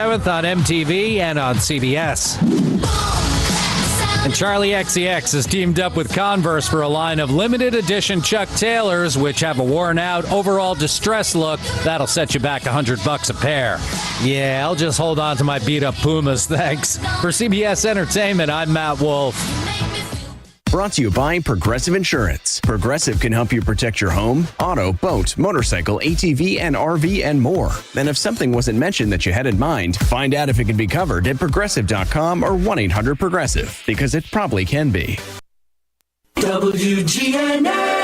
7th on MTV and on CBS. And Charlie XCX has teamed up with Converse for a line of limited edition Chuck Taylors, which have a worn-out, overall distressed look. That'll set you back $100 a pair. Yeah, I'll just hold on to my beat-up Pumas, thanks. For CBS Entertainment, I'm Matt Wolf. Brought to you by Progressive Insurance. Progressive can help you protect your home, auto, boat, motorcycle, ATV, and RV, and more. And if something wasn't mentioned that you had in mind, find out if it can be covered at Progressive.com or 1-800-PROGRESSIVE, because it probably can be. WGNS.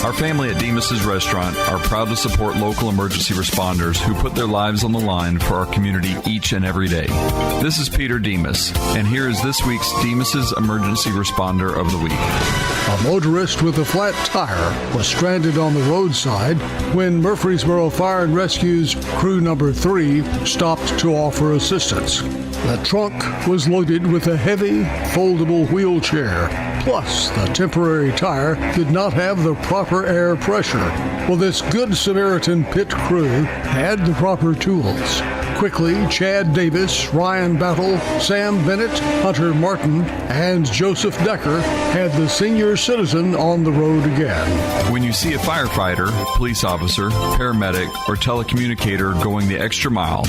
Our family at Demas's Restaurant are proud to support local emergency responders who put their lives on the line for our community each and every day. This is Peter Demas, and here is this week's Demas's Emergency Responder of the Week. A motorist with a flat tire was stranded on the roadside when Murfreesboro Fire and Rescue's crew number 3 stopped to offer assistance. The trunk was loaded with a heavy, foldable wheelchair. Plus, the temporary tire did not have the proper air pressure. Well, this Good Samaritan pit crew had the proper tools. Quickly, Chad Davis, Ryan Battle, Sam Bennett, Hunter Martin, and Joseph Decker had the senior citizen on the road again. When you see a firefighter, police officer, paramedic, or telecommunicator going the extra mile,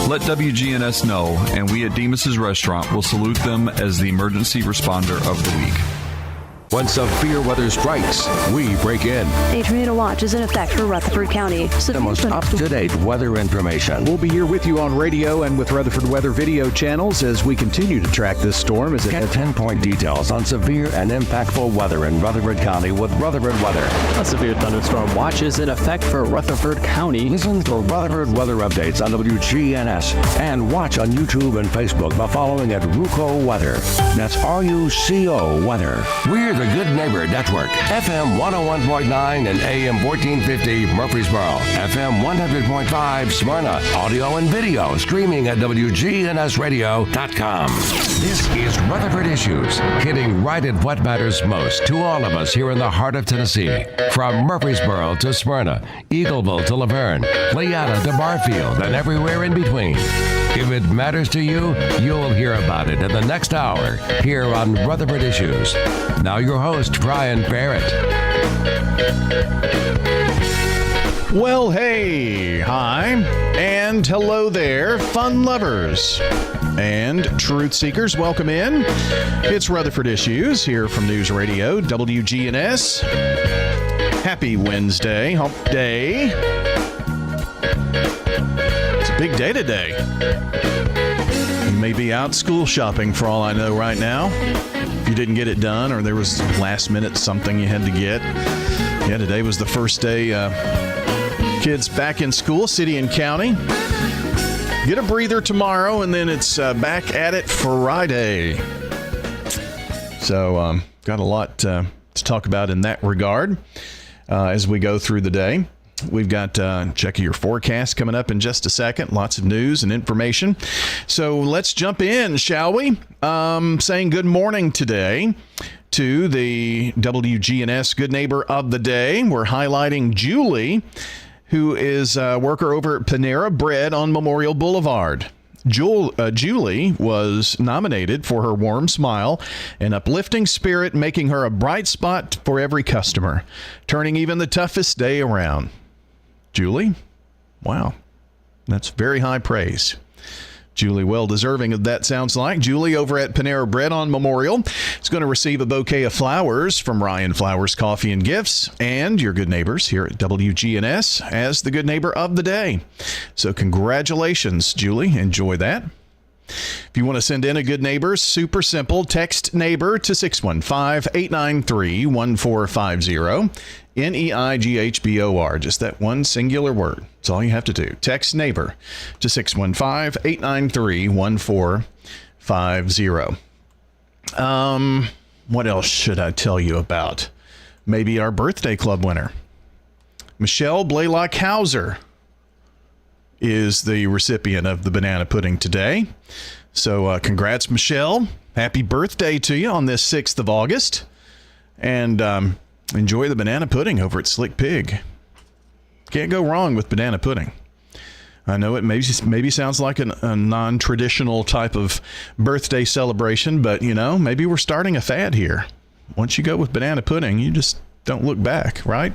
let WGNS know, and we at Demas's Restaurant will salute them as the Emergency Responder of the Week. When severe weather strikes, we break in. A tornado watch is in effect for Rutherford County. The most up-to-date weather information. We'll be here with you on radio and with Rutherford Weather video channels as we continue to track this storm. Get 10-point details on severe and impactful weather in Rutherford County with Rutherford Weather. A severe thunderstorm watch is in effect for Rutherford County. Listen to Rutherford Weather updates on WGNS and watch on YouTube and Facebook by following at RUCO Weather. That's RUCO Weather. We're the Good Neighbor Network, FM 101.9 and AM 1450 Murfreesboro, FM 100.5 Smyrna, audio and video streaming at wgnsradio.com. This is Rutherford Issues, hitting right at what matters most to all of us here in the heart of Tennessee. From Murfreesboro to Smyrna, Eagleville to Laverne, Leanna to Barfield, and everywhere in between. If it matters to you, you'll hear about it in the next hour here on Rutherford Issues. Now your host, Brian Barrett. Well, hey, hi, and hello there, fun lovers and truth seekers. Welcome in. It's Rutherford Issues here from News Radio, WGNS. Happy Wednesday, hump day. It's a big day today. You may be out school shopping for all I know right now. If you didn't get it done or there was last minute something you had to get. Yeah, today was the first day kids back in school, city and county. Get a breather tomorrow, and then it's back at it Friday. So got a lot to talk about in that regard as we go through the day. We've got check your forecast coming up in just a second. Lots of news and information. So let's jump in, shall we? Saying good morning today to the WGNS Good Neighbor of the Day. We're highlighting Julie, who is a worker over at Panera Bread on Memorial Boulevard. Julie was nominated for her warm smile and uplifting spirit, making her a bright spot for every customer, turning even the toughest day around. Julie, wow, that's very high praise. Julie, well deserving of that, sounds like. Julie over at Panera Bread on Memorial is going to receive a bouquet of flowers from Ryan Flowers Coffee and Gifts and your good neighbors here at WGNS as the Good Neighbor of the Day. So congratulations, Julie. Enjoy that. If you want to send in a good neighbor, super simple. Text neighbor to 615-893-1450. NEIGHBOR. Just that one singular word. That's all you have to do. Text neighbor to 615-893-1450. What else should I tell you about? Maybe our birthday club winner. Michelle Blaylock Hauser is the recipient of the banana pudding today. So congrats, Michelle. Happy birthday to you on this 6th of August. And enjoy the banana pudding over at Slick Pig. Can't go wrong with banana pudding. I know it maybe sounds like a non-traditional type of birthday celebration, but, maybe we're starting a fad here. Once you go with banana pudding, you just don't look back, right?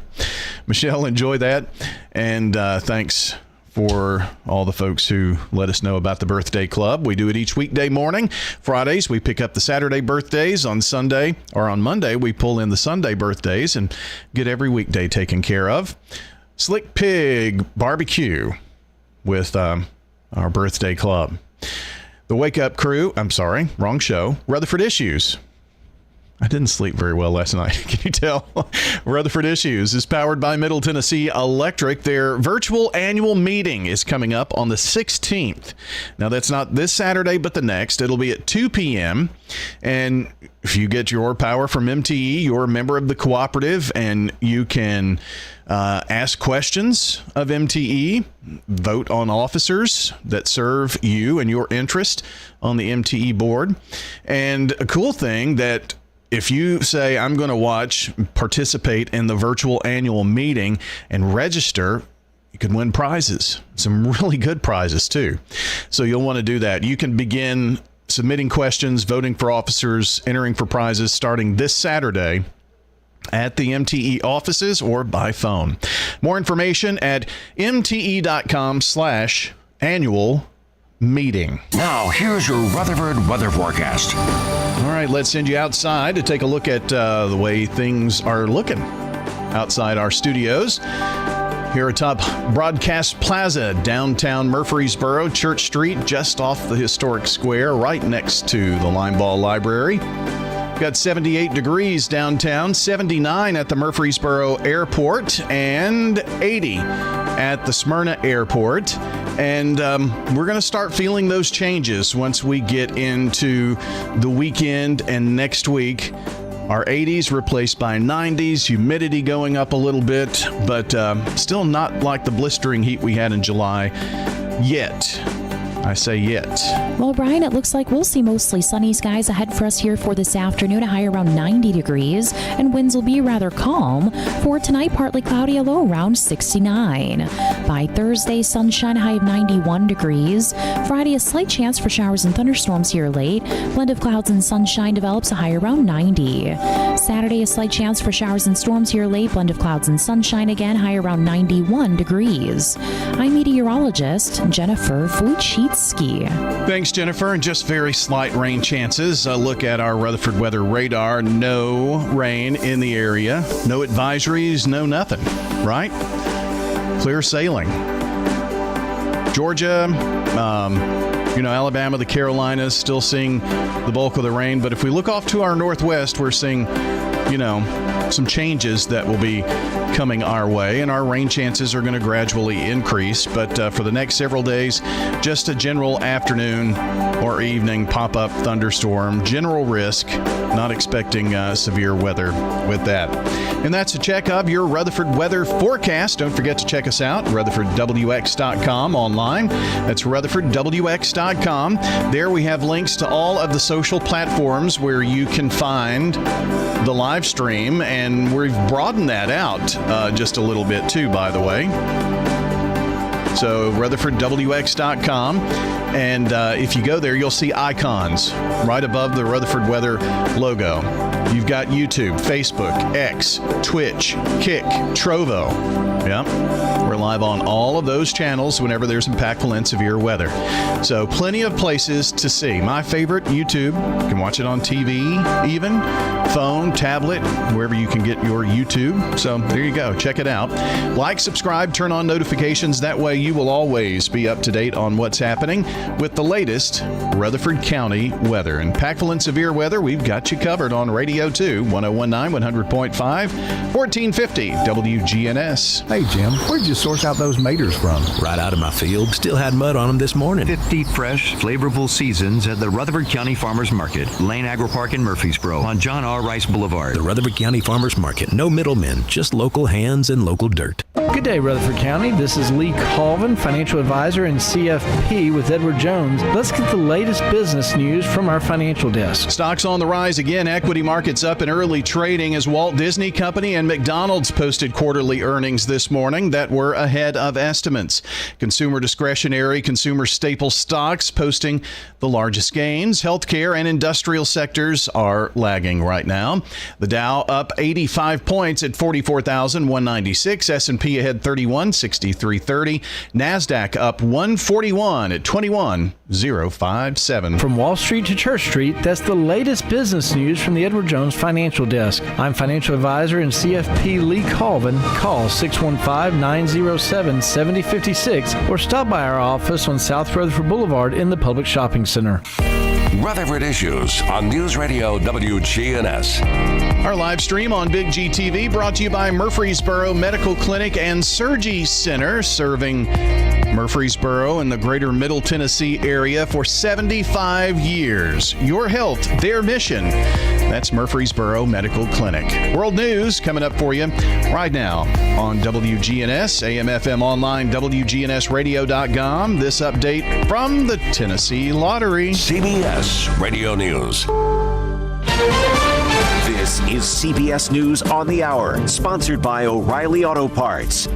Michelle, enjoy that. And thanks for all the folks who let us know about the birthday club. We do it each weekday morning. Fridays, we pick up the Saturday birthdays. On Monday, we pull in the Sunday birthdays and get every weekday taken care of. Slick Pig Barbecue with our birthday club. The Wake Up Crew, wrong show. Rutherford Issues. I didn't sleep very well last night. Can you tell? Rutherford Issues is powered by Middle Tennessee Electric. Their virtual annual meeting is coming up on the 16th. Now, that's not this Saturday, but the next. It'll be at 2 p.m. And if you get your power from MTE, you're a member of the cooperative, and you can ask questions of MTE, vote on officers that serve you and your interest on the MTE board. And a cool thing that if you say, I'm going to participate in the virtual annual meeting and register, you can win prizes, some really good prizes too. So you'll want to do that. You can begin submitting questions, voting for officers, entering for prizes starting this Saturday at the MTE offices or by phone. More information at mte.com/annual meeting. Now, here's your Rutherford weather forecast. All right, let's send you outside to take a look at the way things are looking outside our studios. Here atop Broadcast Plaza, downtown Murfreesboro, Church Street, just off the historic square, right next to the Limeball Library. Got 78 degrees downtown, 79 at the Murfreesboro Airport, and 80 at the Smyrna Airport. And we're going to start feeling those changes once we get into the weekend and next week. Our 80s replaced by 90s, humidity going up a little bit, but still not like the blistering heat we had in July yet. I say yet. Well, Brian, it looks like we'll see mostly sunny skies ahead for us here for this afternoon, a high around 90 degrees, and winds will be rather calm. For tonight, partly cloudy, a low around 69. By Thursday, sunshine, high of 91 degrees. Friday, a slight chance for showers and thunderstorms here late. Blend of clouds and sunshine develops, a high around 90. Saturday, a slight chance for showers and storms here late. Blend of clouds and sunshine again, high around 91 degrees. I'm meteorologist Jennifer Flucci. Thanks, Jennifer. And just very slight rain chances. A look at our Rutherford weather radar. No rain in the area. No advisories, no nothing. Right? Clear sailing. Georgia, Alabama, the Carolinas, still seeing the bulk of the rain. But if we look off to our northwest, we're seeing, some changes that will be coming our way, and our rain chances are going to gradually increase. But for the next several days, just a general afternoon or evening pop-up thunderstorm, general risk, not expecting severe weather with that. And that's a check of your Rutherford weather forecast. Don't forget to check us out, RutherfordWX.com online. That's RutherfordWX.com. There we have links to all of the social platforms where you can find the live stream, and we've broadened that out just a little bit too, by the way. So RutherfordWX.com, and if you go there, you'll see icons right above the Rutherford Weather logo. You've got YouTube, Facebook, X, Twitch, Kick, Trovo. Yeah, we're live on all of those channels whenever there's impactful and severe weather. So plenty of places to see. My favorite, YouTube. You can watch it on TV, even phone, tablet, wherever you can get your YouTube. So there you go. Check it out. Like, subscribe, turn on notifications. That way you will always be up to date on what's happening with the latest Rutherford County weather. Impactful and severe weather, we've got you covered on Radio 2, 1019, 100.5, 1450 WGNS. Hey, Jim, where'd you source out those maters from? Right out of my field. Still had mud on them this morning. 50 fresh, flavorful seasons at the Rutherford County Farmers Market, Lane Agri Park in Murfreesboro, on John R. Rice Boulevard. The Rutherford County Farmers Market. No middlemen, just local hands and local dirt. Good day, Rutherford County. This is Lee Call Colvin, financial advisor and CFP with Edward Jones. Let's get the latest business news from our financial desk. Stocks on the rise again. Equity markets up in early trading as Walt Disney Company and McDonald's posted quarterly earnings this morning that were ahead of estimates. Consumer discretionary, consumer staple stocks posting the largest gains. Healthcare and industrial sectors are lagging right now. The Dow up 85 points at 44,196. S&P ahead 31, 6330. NASDAQ up 141 at 21,057. From Wall Street to Church Street, that's the latest business news from the Edward Jones Financial Desk. I'm financial advisor and CFP Lee Colvin. Call 615-907-7056 or stop by our office on South Rutherford Boulevard in the Public Shopping Center. Rutherford Issues on News Radio WGNS. Our live stream on Big G TV brought to you by Murfreesboro Medical Clinic and Surgery Center, serving Murfreesboro and the greater Middle Tennessee area for 75 years. Your health, their mission. That's Murfreesboro Medical Clinic. World news coming up for you right now on WGNS, AM, FM, online, wgnsradio.com. This update from the Tennessee Lottery. CBS Radio News. This is CBS News on the Hour, sponsored by O'Reilly Auto Parts.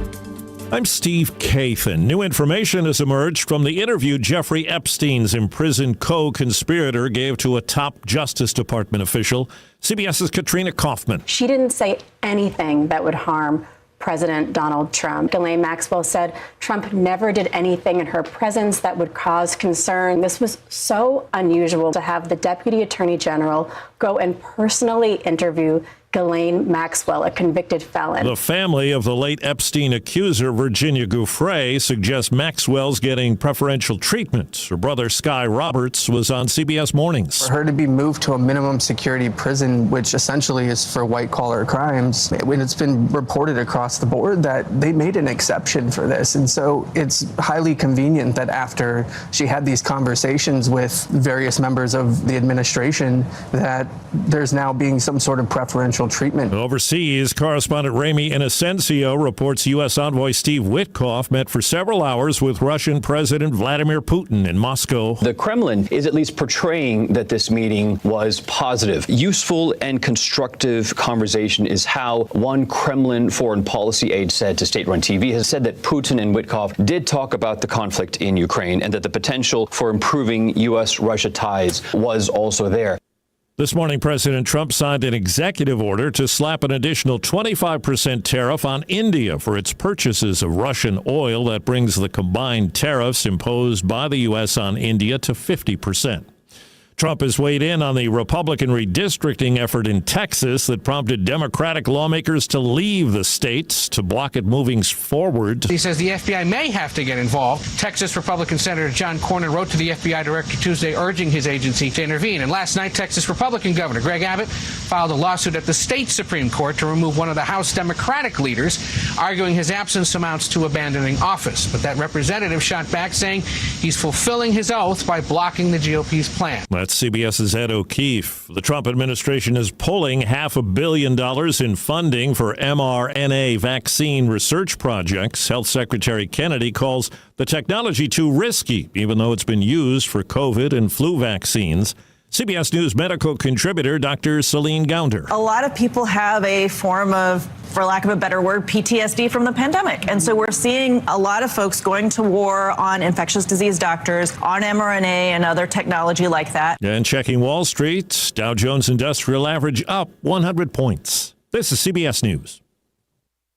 I'm Steve Kathan. New information has emerged from the interview Jeffrey Epstein's imprisoned co-conspirator gave to a top Justice Department official. CBS's Katrina Kaufman. She didn't say anything that would harm President Donald Trump. Ghislaine Maxwell said Trump never did anything in her presence that would cause concern. This was so unusual to have the Deputy Attorney General go and personally interview Ghislaine Maxwell, a convicted felon. The family of the late Epstein accuser, Virginia Giuffre, suggests Maxwell's getting preferential treatment. Her brother, Sky Roberts, was on CBS Mornings. For her to be moved to a minimum security prison, which essentially is for white-collar crimes, when it's been reported across the board that they made an exception for this. And so it's highly convenient that after she had these conversations with various members of the administration, that there's now being some sort of preferential treatment. Overseas, correspondent Ramy Inocencio reports U.S. envoy Steve Witkoff met for several hours with Russian President Vladimir Putin in Moscow. The Kremlin is at least portraying that this meeting was positive. Useful and constructive conversation is how one Kremlin foreign policy aide said to state-run TV, has said that Putin and Witkoff did talk about the conflict in Ukraine and that the potential for improving U.S.-Russia ties was also there. This morning, President Trump signed an executive order to slap an additional 25% tariff on India for its purchases of Russian oil. That brings the combined tariffs imposed by the U.S. on India to 50%. Trump has weighed in on the Republican redistricting effort in Texas that prompted Democratic lawmakers to leave the state to block it moving forward. He says the FBI may have to get involved. Texas Republican Senator John Cornyn wrote to the FBI director Tuesday urging his agency to intervene. And last night, Texas Republican Governor Greg Abbott filed a lawsuit at the state Supreme Court to remove one of the House Democratic leaders, arguing his absence amounts to abandoning office. But that representative shot back, saying he's fulfilling his oath by blocking the GOP's plan. That's CBS's Ed O'Keefe. The Trump administration is pulling $500 million in funding for mRNA vaccine research projects. Health Secretary Kennedy calls the technology too risky, even though it's been used for COVID and flu vaccines. CBS News medical contributor Dr. Celine Gounder. A lot of people have a form of, for lack of a better word, PTSD from the pandemic. And so we're seeing a lot of folks going to war on infectious disease doctors, on mRNA and other technology like that. And checking Wall Street, Dow Jones Industrial Average up 100 points. This is CBS News.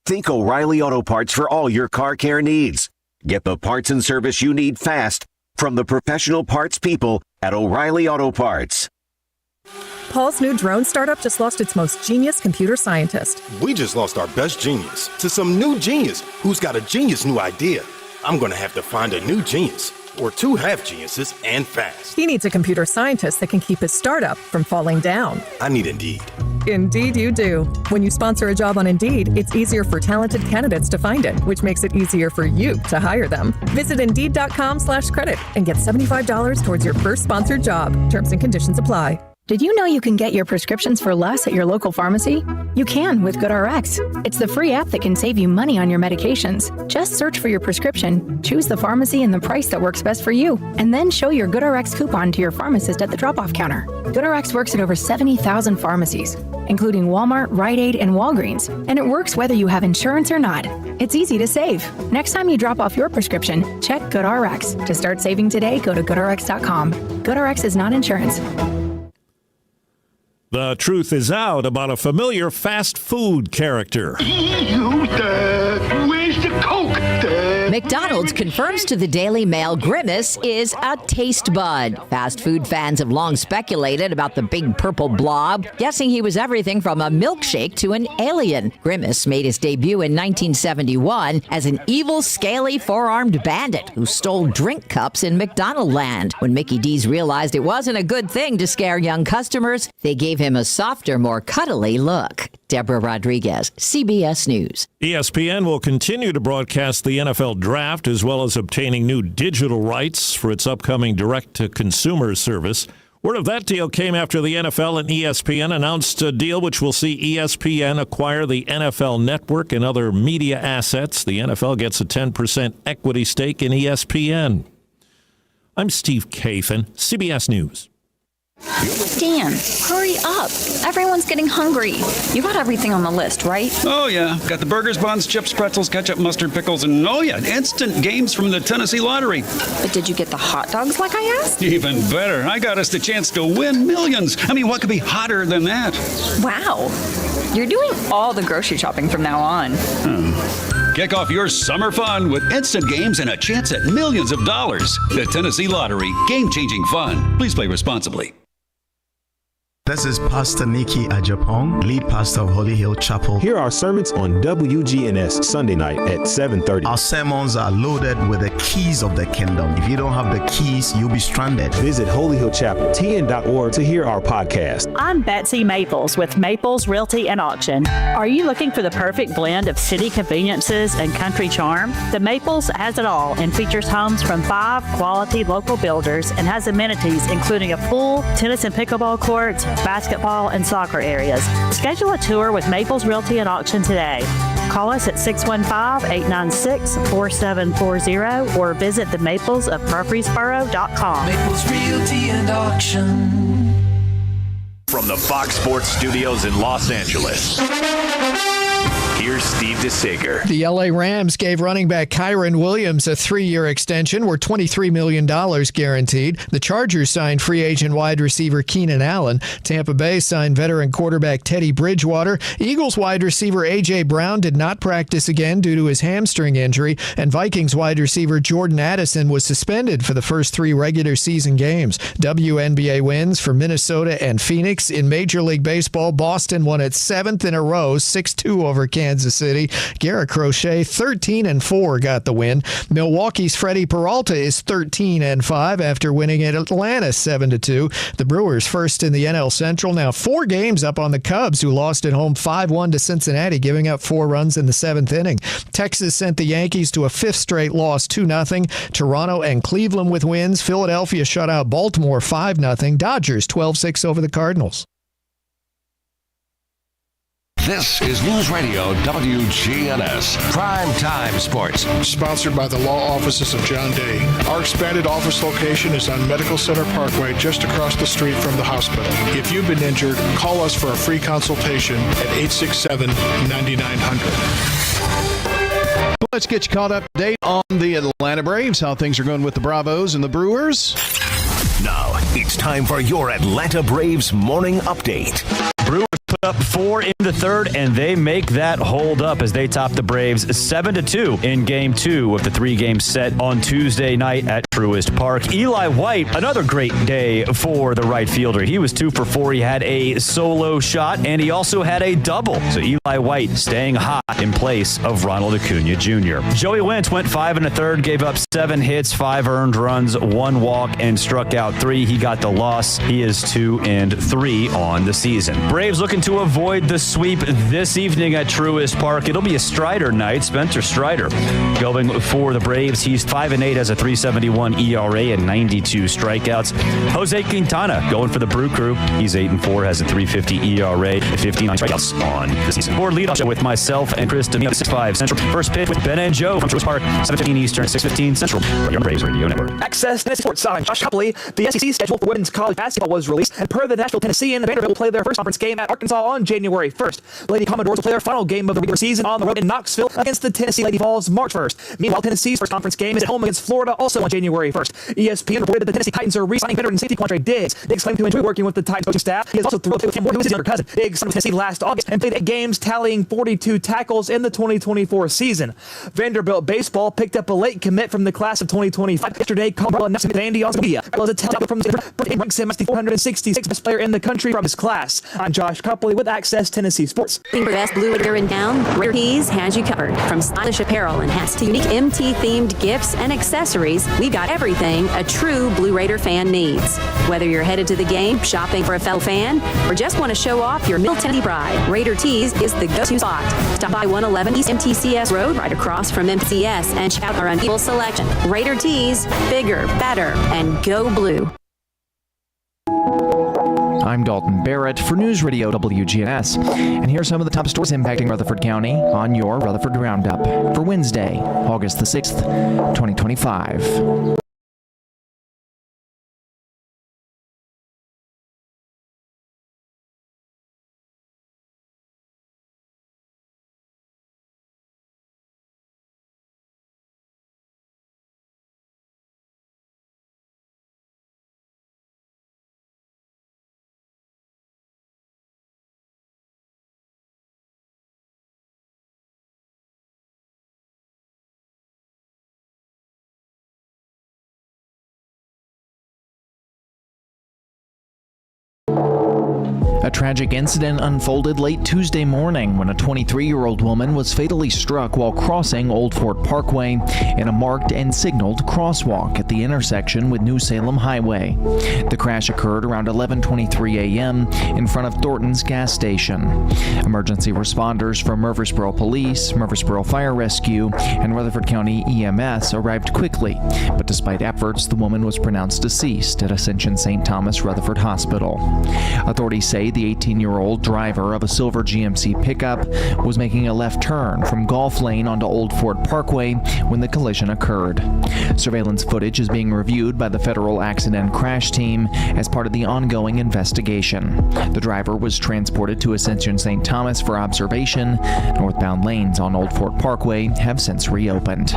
Think O'Reilly Auto Parts for all your car care needs. Get the parts and service you need fast from the professional parts people at O'Reilly Auto Parts. Paul's new drone startup just lost its most genius computer scientist. We just lost our best genius to some new genius who's got a genius new idea. I'm going to have to find a new genius, or two half geniuses, and fast. He needs a computer scientist that can keep his startup from falling down. I need Indeed. Indeed you do. When you sponsor a job on Indeed, it's easier for talented candidates to find it, which makes it easier for you to hire them. Visit Indeed.com/credit and get $75 towards your first sponsored job. Terms and conditions apply. Did you know you can get your prescriptions for less at your local pharmacy? You can with GoodRx. It's the free app that can save you money on your medications. Just search for your prescription, choose the pharmacy and the price that works best for you, and then show your GoodRx coupon to your pharmacist at the drop-off counter. GoodRx works at over 70,000 pharmacies, including Walmart, Rite Aid, and Walgreens, and it works whether you have insurance or not. It's easy to save. Next time you drop off your prescription, check GoodRx. To start saving today, go to goodrx.com. GoodRx is not insurance. The truth is out about a familiar fast food character. Where's the Coke? McDonald's confirms to the Daily Mail Grimace is a taste bud. Fast food fans have long speculated about the big purple blob, guessing he was everything from a milkshake to an alien. Grimace made his debut in 1971 as an evil, scaly, four-armed bandit who stole drink cups in McDonald Land. When Mickey D's realized it wasn't a good thing to scare young customers, they gave him a softer, more cuddly look. Deborah Rodriguez, CBS News. ESPN will continue to broadcast the NFL Draft as well as obtaining new digital rights for its upcoming direct-to-consumer service. Word of that deal came after the NFL and ESPN announced a deal which will see ESPN acquire the NFL Network and other media assets. The NFL gets a 10% equity stake in ESPN. I'm Steve Kathan, CBS News. Dan, hurry up. Everyone's getting hungry. You got everything on the list, right? Oh, yeah. Got the burgers, buns, chips, pretzels, ketchup, mustard, pickles, and oh, yeah, instant games from the Tennessee Lottery. But did you get the hot dogs like I asked? Even better. I got us the chance to win millions. I mean, what could be hotter than that? Wow. You're doing all the grocery shopping from now on. Kick off your summer fun with instant games and a chance at millions of dollars. The Tennessee Lottery. Game-changing fun. Please play responsibly. This is Pastor Nikki Ajapong, lead pastor of Holy Hill Chapel. Here are sermons on WGNS Sunday night at 7:30. Our sermons are loaded with the keys of the kingdom. If you don't have the keys, you'll be stranded. Visit holyhillchapeltn.org to hear our podcast. I'm Betsy Maples with Maples Realty and Auction. Are you looking for the perfect blend of city conveniences and country charm? The Maples has it all and features homes from 5 quality local builders and has amenities including a pool, tennis and pickleball courts, basketball, and soccer areas. Schedule a tour with Maples Realty and Auction today. Call us at 615-896-4740 or visit the Maples of Murfreesboro.com. Maples Realty and Auction. From the Fox Sports Studios in Los Angeles, here's Steve DeSager. The LA Rams gave running back Kyron Williams a 3-year extension worth $23 million guaranteed. The Chargers signed free agent wide receiver Keenan Allen. Tampa Bay signed veteran quarterback Teddy Bridgewater. Eagles wide receiver A.J. Brown did not practice again due to his hamstring injury. And Vikings wide receiver Jordan Addison was suspended for the first 3 regular season games. WNBA wins for Minnesota and Phoenix. In Major League Baseball, Boston won its 7th in a row, 6-2 over Kansas City. Garrett Crochet, 13-4, got the win. Milwaukee's Freddie Peralta is 13-5 after winning at Atlanta 7-2. The Brewers first in the NL Central, now 4 games up on the Cubs, who lost at home 5-1 to Cincinnati, giving up 4 runs in the 7th inning. Texas sent the Yankees to a 5th straight loss, 2-0. Toronto and Cleveland with wins. Philadelphia shut out Baltimore 5-0. Dodgers 12-6 over the Cardinals. This is News Radio WGNS, Prime Time Sports. Sponsored by the law offices of John Day. Our expanded office location is on Medical Center Parkway, just across the street from the hospital. If you've been injured, call us for a free consultation at 867-9900. Let's get you caught up to date on the Atlanta Braves, how things are going with the Bravos and the Brewers. Now, it's time for your Atlanta Braves morning update. Brewers put up 4 in the 3rd, and they make that hold up as they top the Braves 7-2 in Game 2 of the 3-game set on Tuesday night at Truist Park. Eli White, another great day for the right fielder. He was 2 for 4. He had a solo shot, and he also had a double. So Eli White staying hot in place of Ronald Acuna Jr. Joey Wentz went 5 1/3, gave up 7 hits, 5 earned runs, 1 walk, and struck out 3. He got the loss. He is 2-3 on the season. Braves looking to avoid the sweep this evening at Truist Park. It'll be a Strider night. Spencer Strider going for the Braves. He's 5-8, has a 3.71 ERA and 92 strikeouts. Jose Quintana going for the Brew Crew. He's 8-4, has a 3.50 ERA, 59 strikeouts on the season. For leadoff show with myself and Chris D'Amio, 6-5 Central. First pitch with Ben and Joe from Truist Park, 7:15 Eastern, 6:15 Central. Right on Braves Radio Network. Access Tennessee Sports. I'm Josh Copley. The SEC schedule for women's college basketball was released, and per the Nashville, Tennessee, and Vanderbilt will play their first conference game at Arkansas on January 1st. Lady Commodores will play their final game of the regular season on the road in Knoxville against the Tennessee Lady Vols March 1st. Meanwhile, Tennessee's first conference game is at home against Florida, also on January 1st. ESPN reported that the Tennessee Titans are re-signing veteran safety Quandre Diggs. Diggs claimed to enjoy working with the Titans coaching staff. He is also thrilled to play with Cam Ward, who is his younger cousin. Diggs signed with Tennessee last August and played 8 games, tallying 42 tackles in the 2024 season. Vanderbilt baseball picked up a late commit from the class of 2025 yesterday. Colorado announced Vandy Osmedia was a tell from the ranks him as the 466th best player in the country from his class. I'm Josh Copley with Access Tennessee Sports. For the best blue wear in town, Rare Tees has you covered. From stylish apparel and hats to unique MT-themed gifts and accessories, we got everything a true Blue Raider fan needs. Whether you're headed to the game, shopping for a fellow fan, or just want to show off your Middle Tennessee pride, Raider Tees is the go-to spot. Stop by 111 East MTCS Road, right across from MCS, and check out our unbeatable selection. Raider Tees, bigger, better, and go blue. I'm Dalton Barrett for News Radio WGNS, and here are some of the top stories impacting Rutherford County on your Rutherford Roundup for Wednesday, August the 6th, 2025. A tragic incident unfolded late Tuesday morning when a 23-year-old woman was fatally struck while crossing Old Fort Parkway in a marked and signaled crosswalk at the intersection with New Salem Highway. The crash occurred around 11:23 a.m. in front of Thornton's gas station. Emergency responders from Murfreesboro Police, Murfreesboro Fire Rescue, and Rutherford County EMS arrived quickly, but despite efforts, the woman was pronounced deceased at Ascension St. Thomas Rutherford Hospital. Authorities say the 18-year-old driver of a silver GMC pickup was making a left turn from Golf Lane onto Old Fort Parkway when the collision occurred. Surveillance footage is being reviewed by the Federal Accident Crash Team as part of the ongoing investigation. The driver was transported to Ascension St. Thomas for observation. Northbound lanes on Old Fort Parkway have since reopened.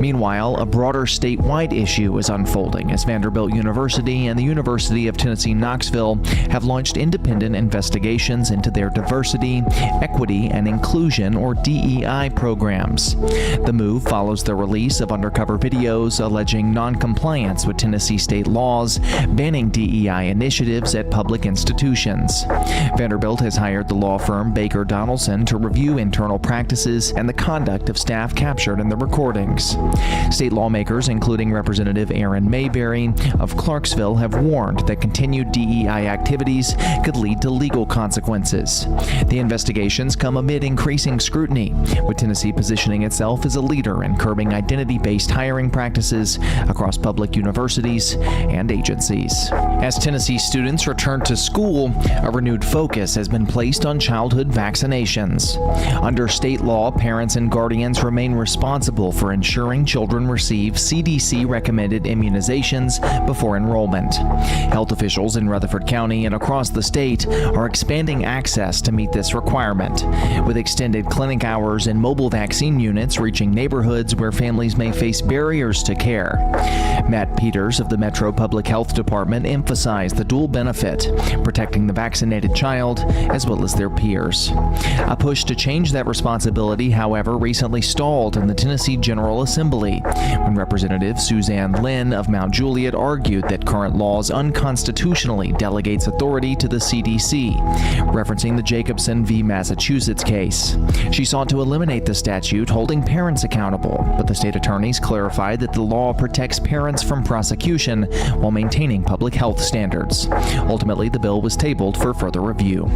Meanwhile, a broader statewide issue is unfolding as Vanderbilt University and the University of Tennessee Knoxville have launched independent investigations into their diversity, equity, and inclusion, or DEI programs. The move follows the release of undercover videos alleging non-compliance with Tennessee state laws banning DEI initiatives at public institutions. Vanderbilt has hired the law firm Baker Donaldson to review internal practices and the conduct of staff captured in the recordings. State lawmakers, including Representative Aaron Mayberry of Clarksville, have warned that continued DEI activities could lead to legal consequences. The investigations come amid increasing scrutiny, with Tennessee positioning itself as a leader in curbing identity-based hiring practices across public universities and agencies. As Tennessee students return to school, a renewed focus has been placed on childhood vaccinations. Under state law, parents and guardians remain responsible for ensuring children receive CDC-recommended immunizations before enrollment. Health officials in Rutherford County and across the state are expanding access to meet this requirement, with extended clinic hours and mobile vaccine units reaching neighborhoods where families may face barriers to care. Matt Peters of the Metro Public Health Department emphasized the dual benefit, protecting the vaccinated child as well as their peers. A push to change that responsibility, however, recently stalled in the Tennessee General Assembly when Representative Suzanne Lynn of Mount Juliet argued that current laws unconstitutionally delegates authority to the CDC CDC, referencing the Jacobson v. Massachusetts case. She sought to eliminate the statute holding parents accountable, but the state attorneys clarified that the law protects parents from prosecution while maintaining public health standards. Ultimately, the bill was tabled for further review.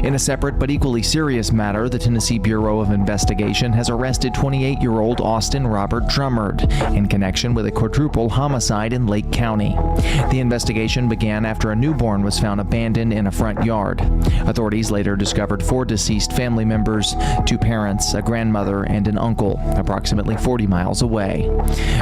In a separate but equally serious matter, the Tennessee Bureau of Investigation has arrested 28-year-old Austin Robert Drummond in connection with a quadruple homicide in Lake County. The investigation began after a newborn was found abandoned in a front yard. Authorities later discovered 4 deceased family members, 2 parents, a grandmother, and an uncle, approximately 40 miles away.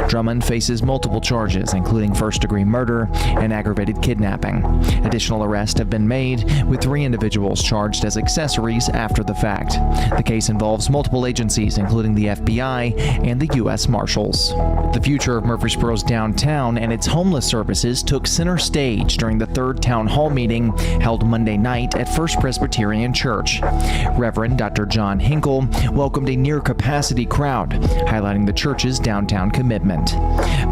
Drummond faces multiple charges, including first-degree murder and aggravated kidnapping. Additional arrests have been made, with 3 individuals charged as accessories after the fact. The case involves multiple agencies, including the FBI and the U.S. Marshals. The future of Murfreesboro's downtown and its homeless services took center stage during the 3rd town hall meeting held Monday night at First Presbyterian Church. Reverend Dr. John Hinkle welcomed a near-capacity crowd, highlighting the church's downtown commitment.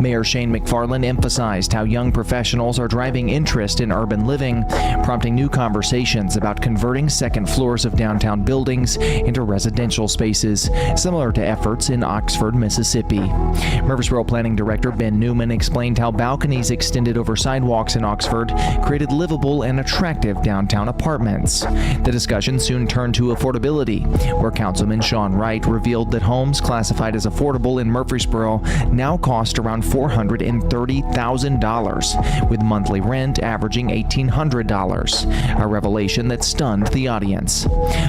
Mayor Shane McFarland emphasized how young professionals are driving interest in urban living, prompting new conversations about converting second floors of downtown buildings into residential spaces, similar to efforts in Oxford, Mississippi. Murfreesboro Planning Director Ben Newman explained how balconies extended over sidewalks in Oxford created livable and attractive downtown apartments. The discussion soon turned to affordability, where Councilman Sean Wright revealed that homes classified as affordable in Murfreesboro now cost around $430,000, with monthly rent averaging $1,800, a revelation that stunned the audience.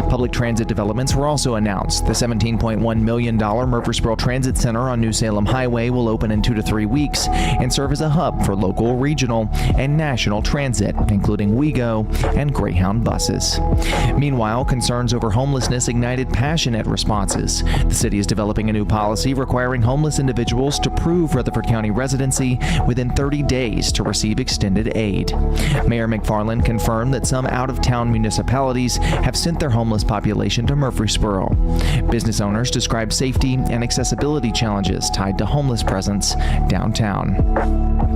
Public transit developments were also announced. The $17.1 million Murfreesboro Transit Center on New Salem Highway will open in 2 to 3 weeks and serve as a hub for local, regional, and national transit, including WeGo and Greyhound buses. Meanwhile, concerns over homelessness ignited passionate responses. The city is developing a new policy requiring homeless individuals to prove Rutherford County residency within 30 days to receive extended aid. Mayor McFarland confirmed that some out-of-town municipalities have sent their homeless population to Murfreesboro. Business owners describe safety and accessibility challenges tied to homeless presence downtown.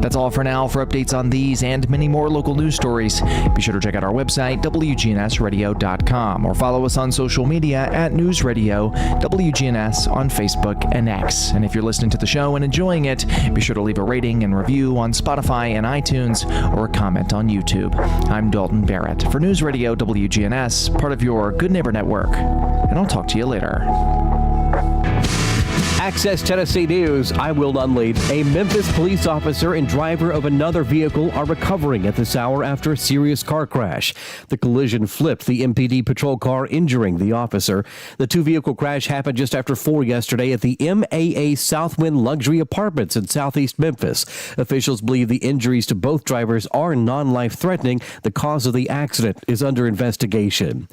That's all for now. For updates on these and many more local news stories, be sure to check out our website, wgnsradio.com, or follow us on social media at News Radio WGNS on Facebook and X. And if you're listening to the show and enjoying it, be sure to leave a rating and review on Spotify and iTunes, or a comment on YouTube. I'm Dalton Barrett for News Radio WGNS, part of your Good Neighbor Network, and I'll talk to you later. Access Tennessee News, I'm Will Nunley. A Memphis police officer and driver of another vehicle are recovering at this hour after a serious car crash. The collision flipped the MPD patrol car, injuring the officer. The 2-vehicle crash happened just after 4 yesterday at the MAA Southwind Luxury Apartments in southeast Memphis. Officials believe the injuries to both drivers are non-life-threatening. The cause of the accident is under investigation.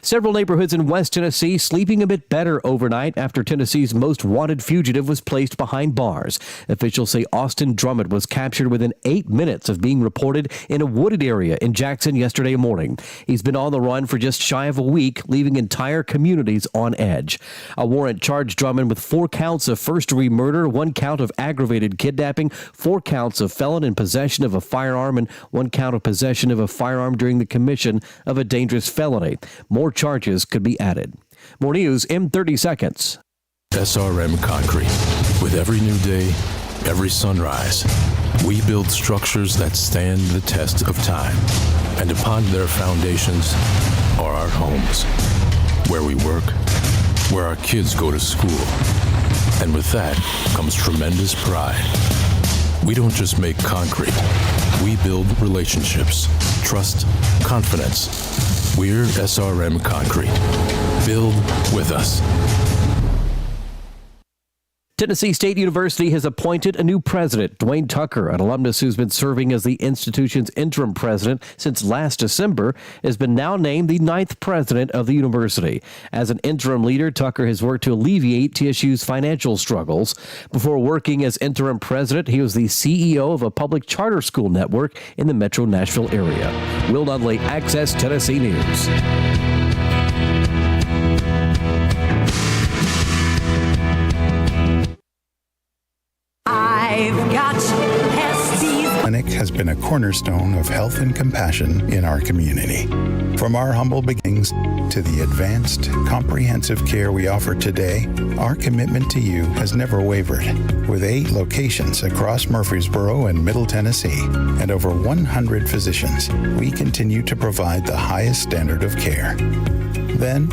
Several neighborhoods in West Tennessee sleeping a bit better overnight after Tennessee's most wanted fugitive was placed behind bars. Officials say Austin Drummond was captured within 8 minutes of being reported in a wooded area in Jackson yesterday morning. He's been on the run for just shy of a week, leaving entire communities on edge. A warrant charged Drummond with 4 counts of first-degree murder, 1 count of aggravated kidnapping, 4 counts of felon in possession of a firearm, and 1 count of possession of a firearm during the commission of a dangerous felony. More charges could be added. More news in 30 seconds. SRM Concrete. With every new day, every sunrise, we build structures that stand the test of time. And upon their foundations are our homes, where we work, where our kids go to school. And with that comes tremendous pride. We don't just make concrete. We build relationships, trust, confidence. We're SRM Concrete. Build with us. Tennessee State University has appointed a new president, Dwayne Tucker, an alumnus who's been serving as the institution's interim president since last December, has been now named the 9th president of the university. As an interim leader, Tucker has worked to alleviate TSU's financial struggles. Before working as interim president, he was the CEO of a public charter school network in the Metro Nashville area. Will Nunley, Access Tennessee News. I've got Estes Clinic has been a cornerstone of health and compassion in our community. From our humble beginnings to the advanced, comprehensive care we offer today, our commitment to you has never wavered. With 8 locations across Murfreesboro and Middle Tennessee and over 100 physicians, we continue to provide the highest standard of care. Then,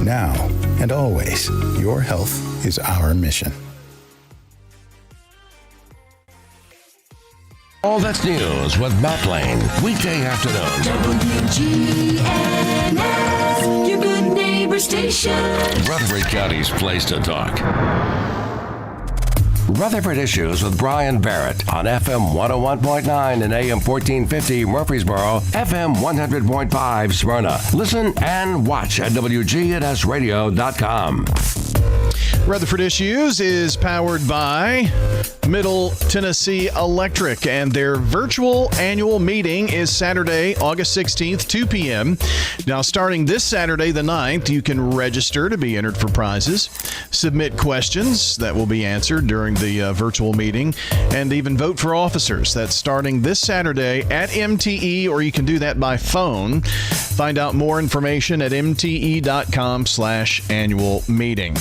now, and always, your health is our mission. All That's News with Matt Lane, weekday afternoons. WGNS, your good neighbor station. Rutherford County's place to talk. Rutherford Issues with Brian Barrett on FM 101.9 and AM 1450 Murfreesboro, FM 100.5 Smyrna. Listen and watch at wgnsradio.com. Rutherford Issues is powered by Middle Tennessee Electric, and their virtual annual meeting is Saturday, August 16th, 2 p.m. Now, starting this Saturday, the 9th, you can register to be entered for prizes, submit questions that will be answered during the virtual meeting, and even vote for officers. That's starting this Saturday at MTE, or you can do that by phone. Find out more information at mte.com/annual meeting.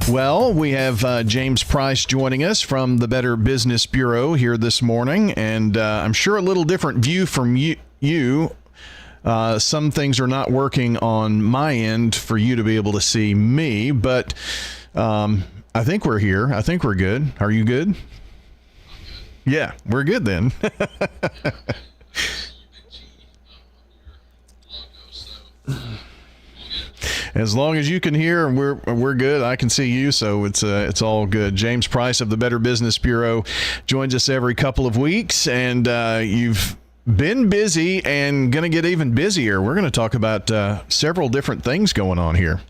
Well, we have James Price joining us from the Better Business Bureau here this morning, and I'm sure a little different view from you. Some things are not working on my end for you to be able to see me, but I think we're here. I think we're good. Are you good? Yeah, we're good then. As long as you can hear and we're good, I can see you, so it's all good. James Price of the Better Business Bureau joins us every couple of weeks, and you've been busy and going to get even busier. We're going to talk about several different things going on here.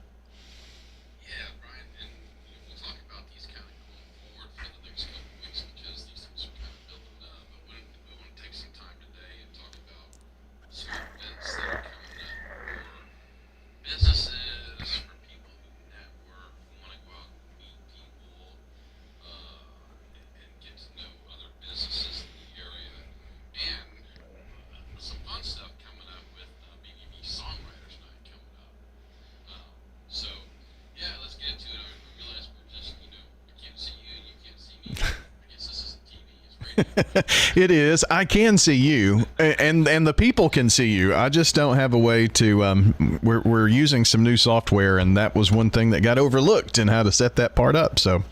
It is. I can see you, and the people can see you. I just don't have a way to. We're using some new software, and that was one thing that got overlooked in how to set that part up. So,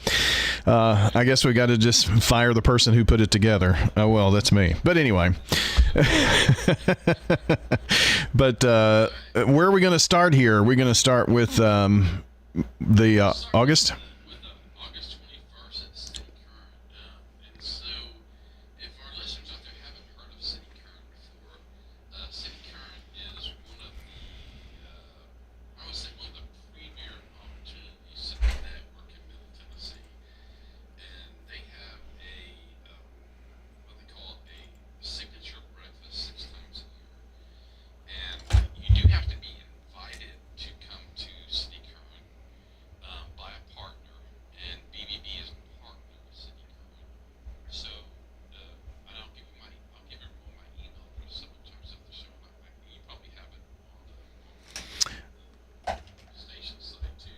I guess we got to just fire the person who put it together. Oh well, that's me. But anyway, but where are we going to start here? Are we going to start with the August?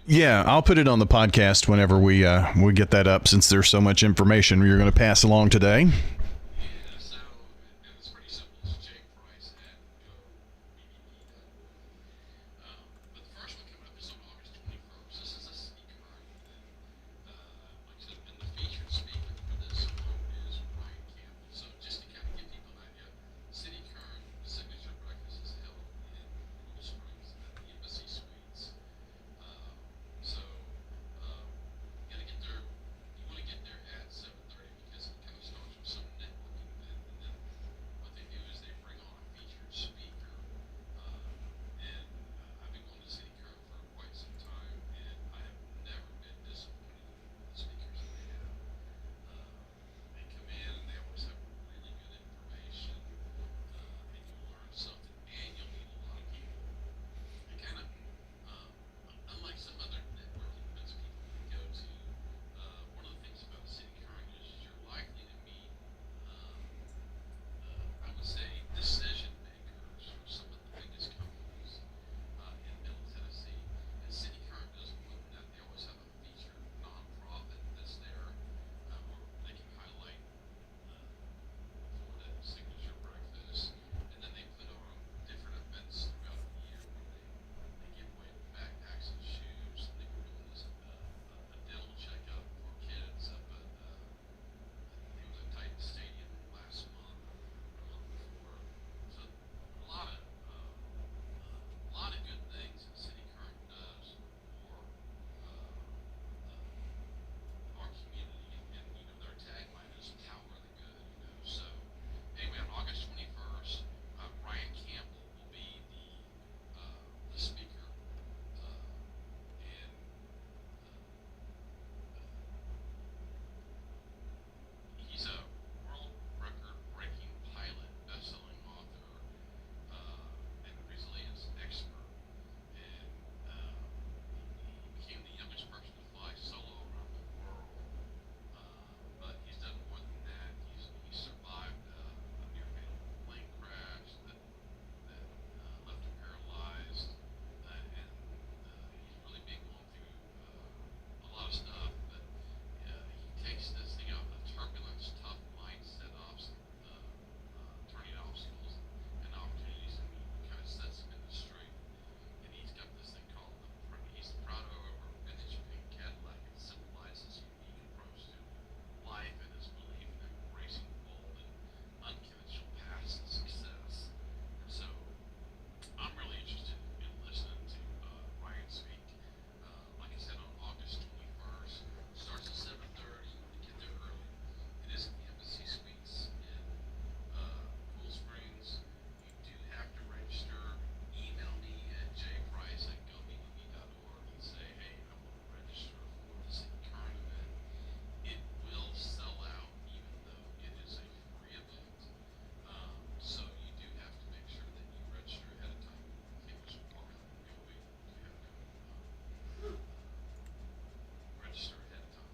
Yeah, I'll put it on the podcast whenever we get that up, since there's so much information you're going to pass along today.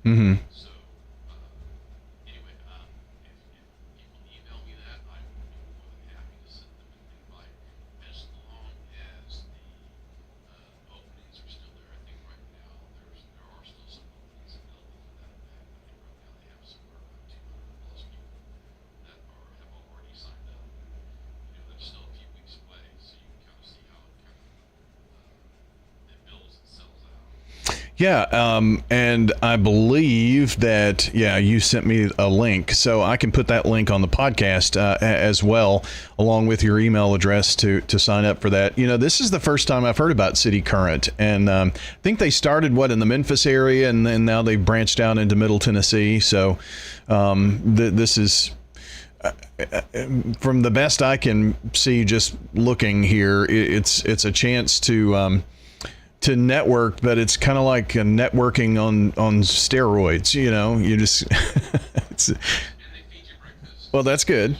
Mm-hmm. Yeah, and I believe that, you sent me a link, so I can put that link on the podcast as well, along with your email address to sign up for that. This is the first time I've heard about City Current, and I think they started, in the Memphis area, and then now they've branched out into Middle Tennessee, so this is... from the best I can see, just looking here, it's a chance to network, but it's kind of like a networking on steroids. You just well, that's good.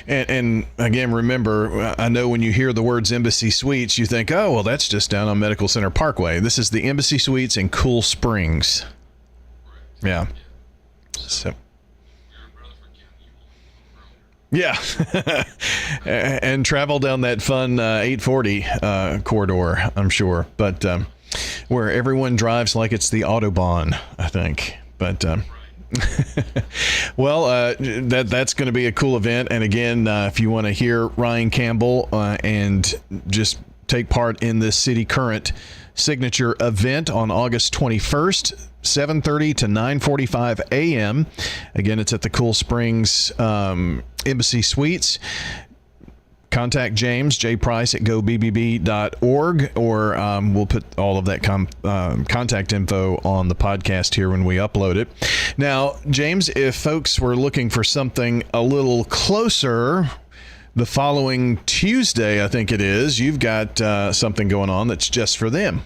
And again, remember, I know when you hear the words Embassy Suites, you think, oh, well, that's just down on Medical Center Parkway. This is the Embassy Suites in Cool Springs. Yeah. So. Yeah. And travel down that fun 840 corridor, I'm sure. But where everyone drives like it's the Autobahn, I think. But... well, that's going to be a cool event. And again, if you want to hear Ryan Campbell and just take part in this City Current signature event on August 21st, 7:30 to 9:45 a.m. Again, it's at the Cool Springs Embassy Suites. Contact James, jprice at gobbb.org, or we'll put all of that contact info on the podcast here when we upload it. Now, James, if folks were looking for something a little closer, the following Tuesday, I think it is, you've got something going on that's just for them.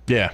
Yeah.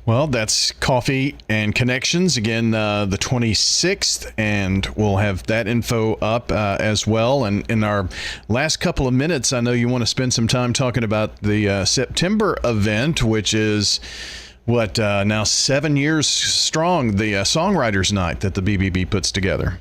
Well, that's Coffee and Connections, again, the 26th, and we'll have that info up as well. And in our last couple of minutes, I know you want to spend some time talking about the September event, which is, now 7 years strong, the Songwriters Night that the BBB puts together.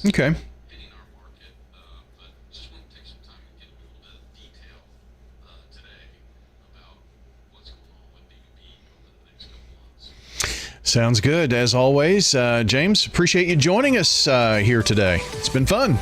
Okay. Sounds good. As always, James, appreciate you joining us here today. It's been fun.